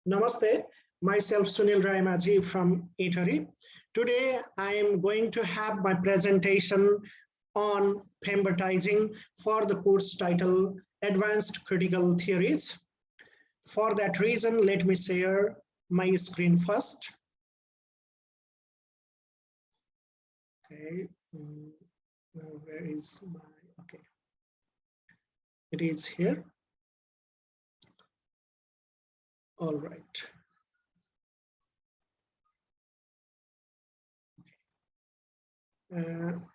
Namaste, myself Sunil Raimaji from Italy. Today I am going to have my presentation on pembertizing for the course title Advanced Critical Theories. For that reason, let me share my screen first. Okay, where is my, okay, it is here. All right.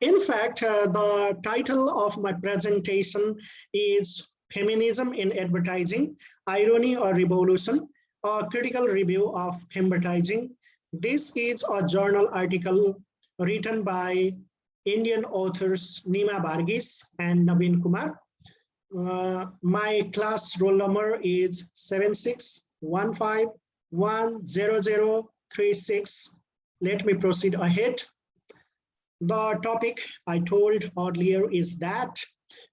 In fact, the title of my presentation is Feminism in Advertising, Irony or Revolution, a critical review of pembertizing. This is a journal article written by Indian authors Nima Varghese and Naveen Kumar. My class roll number is 761510036. Let me proceed ahead. The topic I told earlier is that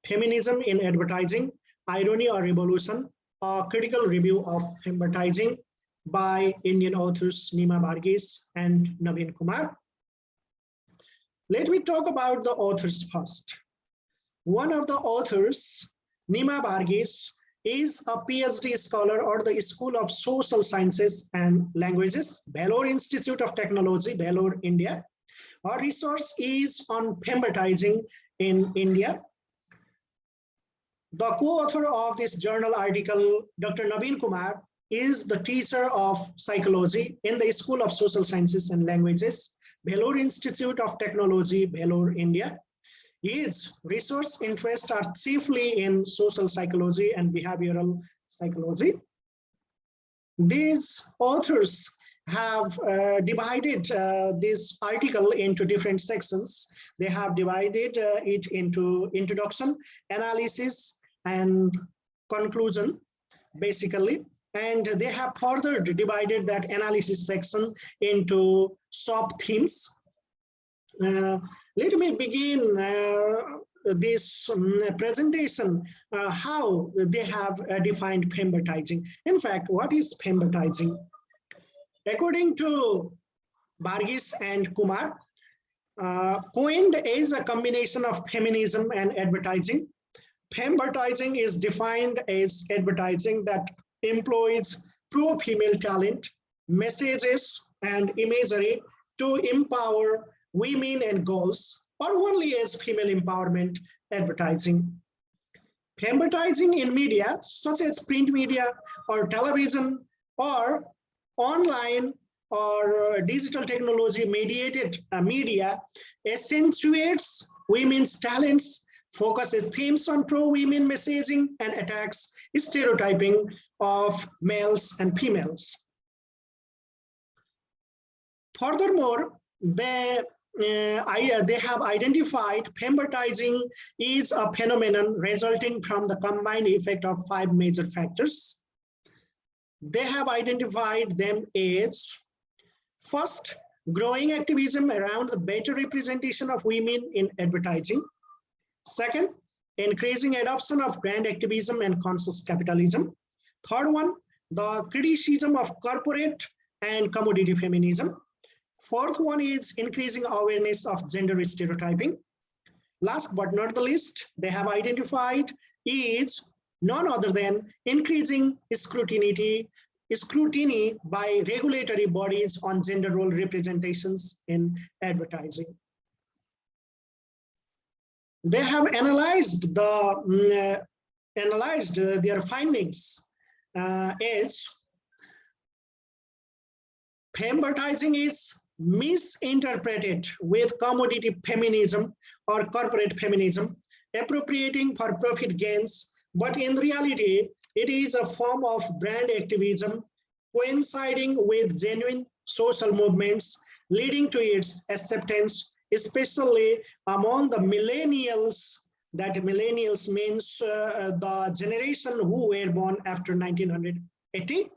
Feminism in Advertising, Irony or Revolution, a critical review of pembertizing by Indian authors Nima Varghese and Naveen Kumar. Let me talk about the authors first. One of the authors, Nima Varghese, is a PhD scholar at the School of Social Sciences and Languages, Vellore Institute of Technology, Vellore, India. Our research is on pembertizing in India. The co-author of this journal article, Dr. Naveen Kumar, is the teacher of psychology in the School of Social Sciences and Languages, Vellore Institute of Technology, Vellore, India. His research interests are chiefly in social psychology and behavioral psychology. These authors have divided this article into different sections. They have divided it into introduction, analysis, and conclusion, basically. And they have further divided that analysis section into sub-themes. Let me begin this presentation, how they have defined pembertizing. In fact, what is pembertizing? According to Varghese and Kumar, coined is a combination of feminism and advertising. Pembertizing is defined as advertising that employs pro-female talent, messages, and imagery to empower women and girls, or only as female empowerment advertising. Pembertizing in media, such as print media or television or online or digital technology mediated media, accentuates women's talents, focuses themes on pro-women messaging, and attacks stereotyping of males and females. Furthermore, they have identified pembertizing is a phenomenon resulting from the combined effect of 5 major factors. They have identified them as, first, growing activism around the better representation of women in advertising. Second, increasing adoption of brand activism and conscious capitalism. Third one, the criticism of corporate and commodity feminism. Fourth one is increasing awareness of gender stereotyping. Last but not the least, they have identified is none other than increasing scrutiny by regulatory bodies on gender role representations in advertising. They have analyzed their findings as pembertizing is misinterpreted with commodity feminism or corporate feminism, appropriating for profit gains, but in reality, it is a form of brand activism coinciding with genuine social movements, leading to its acceptance, especially among the millennials. That millennials means the generation who were born after 1980,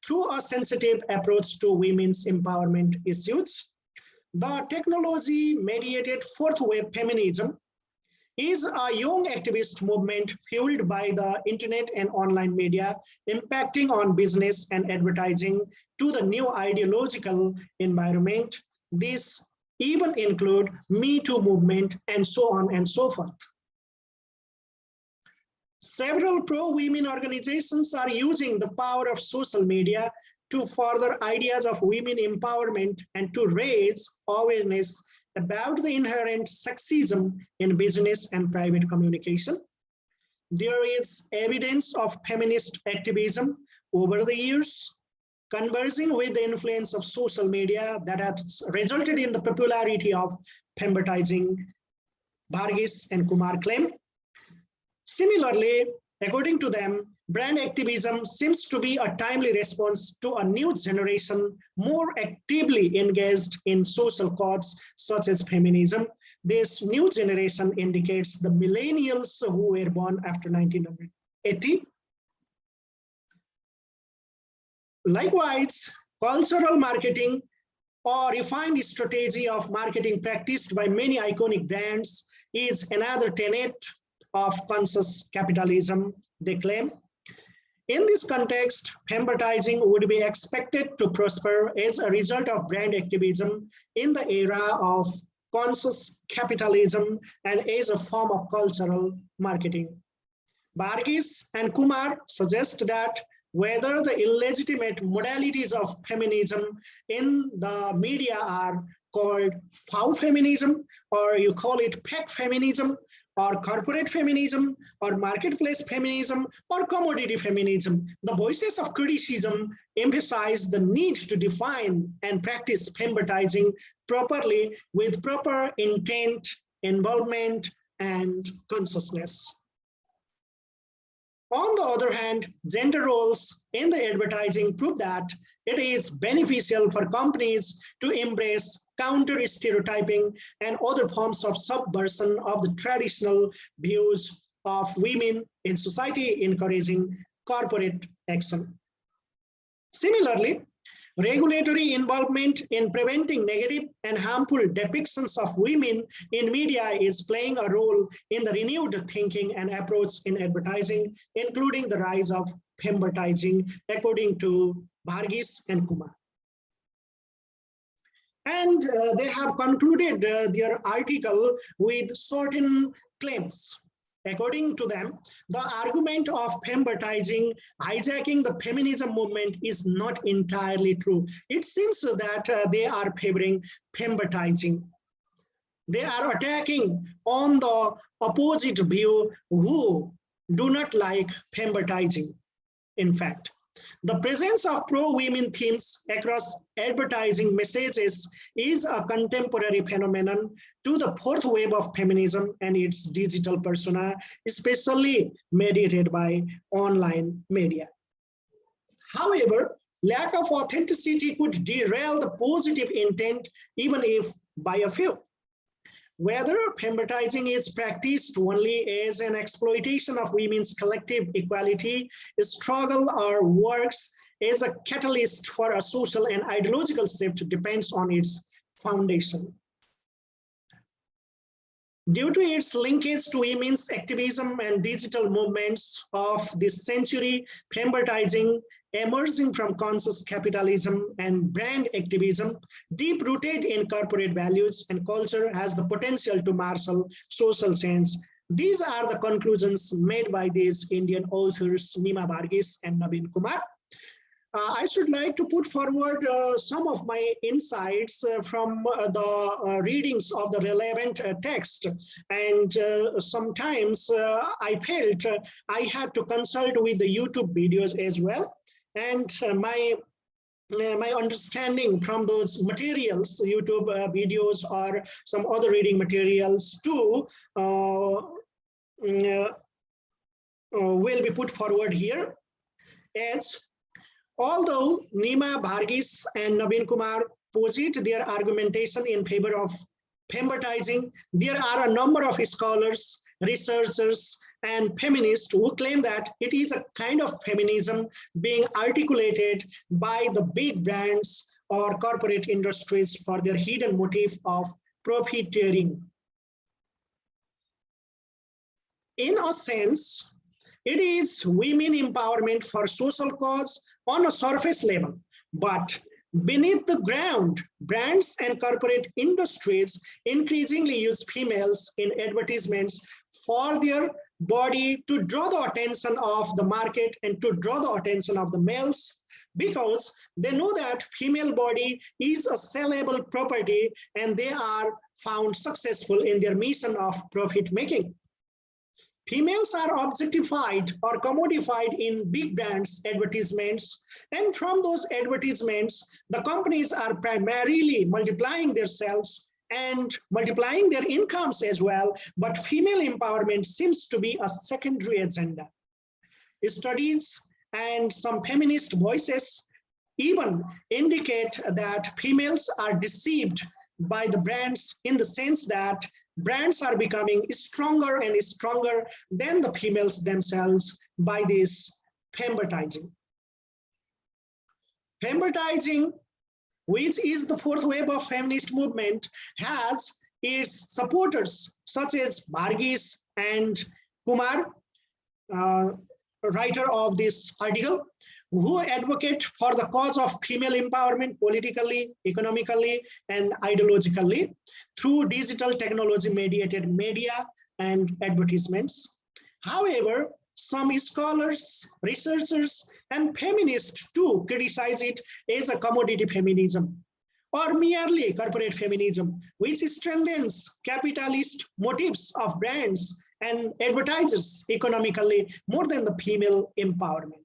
through a sensitive approach to women's empowerment issues. The technology-mediated fourth wave feminism is a young activist movement fueled by the internet and online media, impacting on business and advertising to the new ideological environment. This even include Me Too movement and so on and so forth. Several pro-women organizations are using the power of social media to further ideas of women empowerment and to raise awareness about the inherent sexism in business and private communication. There is evidence of feminist activism over the years, conversing with the influence of social media that has resulted in the popularity of femvertising, Varghese and Kumar claim. Similarly, according to them, brand activism seems to be a timely response to a new generation more actively engaged in social causes such as feminism. This new generation indicates the millennials who were born after 1980. Likewise, cultural marketing or refined strategy of marketing practiced by many iconic brands is another tenet of conscious capitalism, they claim. In this context, femvertising would be expected to prosper as a result of brand activism in the era of conscious capitalism and as a form of cultural marketing. Varghese and Kumar suggest that whether the illegitimate modalities of feminism in the media are called foul feminism, or you call it pack feminism, or corporate feminism, or marketplace feminism, or commodity feminism. The voices of criticism emphasize the need to define and practice femvertising properly with proper intent, involvement, and consciousness. On the other hand, gender roles in the advertising prove that it is beneficial for companies to embrace counter-stereotyping and other forms of subversion of the traditional views of women in society, encouraging corporate action. Similarly, regulatory involvement in preventing negative and harmful depictions of women in media is playing a role in the renewed thinking and approach in advertising, including the rise of femvertising, according to Varghese and Kumar. And they have concluded their article with certain claims. According to them, the argument of femvertising hijacking the feminism movement is not entirely true. It seems that they are favoring femvertising. They are attacking on the opposite view who do not like femvertising. In fact, the presence of pro-women themes across advertising messages is a contemporary phenomenon to the fourth wave of feminism and its digital persona, especially mediated by online media. However, lack of authenticity could derail the positive intent, even if by a few. Whether femvertising is practiced only as an exploitation of women's collective equality, struggle, or works as a catalyst for a social and ideological shift depends on its foundation. Due to its linkage to women's activism and digital movements of this century, femvertising emerging from conscious capitalism and brand activism, deep-rooted in corporate values and culture, has the potential to marshal social change. These are the conclusions made by these Indian authors, Nima Varghese and Naveen Kumar. I should like to put forward some of my insights from the readings of the relevant text. And sometimes I felt I had to consult with the YouTube videos as well. And my understanding from those materials, YouTube videos or some other reading materials too, will be put forward here. As although Nima Varghese and Naveen Kumar posit their argumentation in favor of femvertising, there are a number of scholars, researchers, and feminists who claim that it is a kind of feminism being articulated by the big brands or corporate industries for their hidden motive of profiteering. In a sense, it is women empowerment for social cause on a surface level, but beneath the ground, brands and corporate industries increasingly use females in advertisements for their body to draw the attention of the market and to draw the attention of the males, because they know that female body is a sellable property and they are found successful in their mission of profit making. Females are objectified or commodified in big brands advertisements, and from those advertisements, the companies are primarily multiplying their sales and multiplying their incomes as well, but female empowerment seems to be a secondary agenda. Studies and some feminist voices even indicate that females are deceived by the brands in the sense that brands are becoming stronger and stronger than the females themselves by this femvertising. Femvertising, which is the fourth wave of feminist movement, has its supporters such as Varghese and Kumar, writer of this article, who advocate for the cause of female empowerment politically, economically, and ideologically through digital technology mediated media and advertisements. However, some scholars, researchers, and feminists too criticize it as a commodity feminism or merely corporate feminism, which strengthens capitalist motives of brands and advertisers economically more than the female empowerment.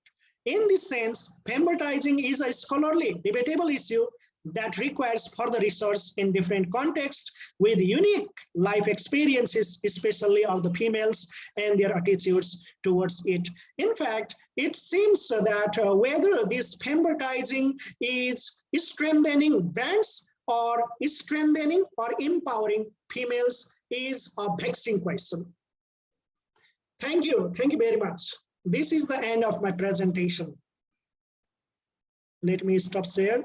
In this sense, femvertising is a scholarly, debatable issue that requires further research in different contexts with unique life experiences, especially of the females and their attitudes towards it. In fact, it seems that whether this femvertising is strengthening brands or is strengthening or empowering females is a vexing question. Thank you very much. This is the end of my presentation. Let me stop share.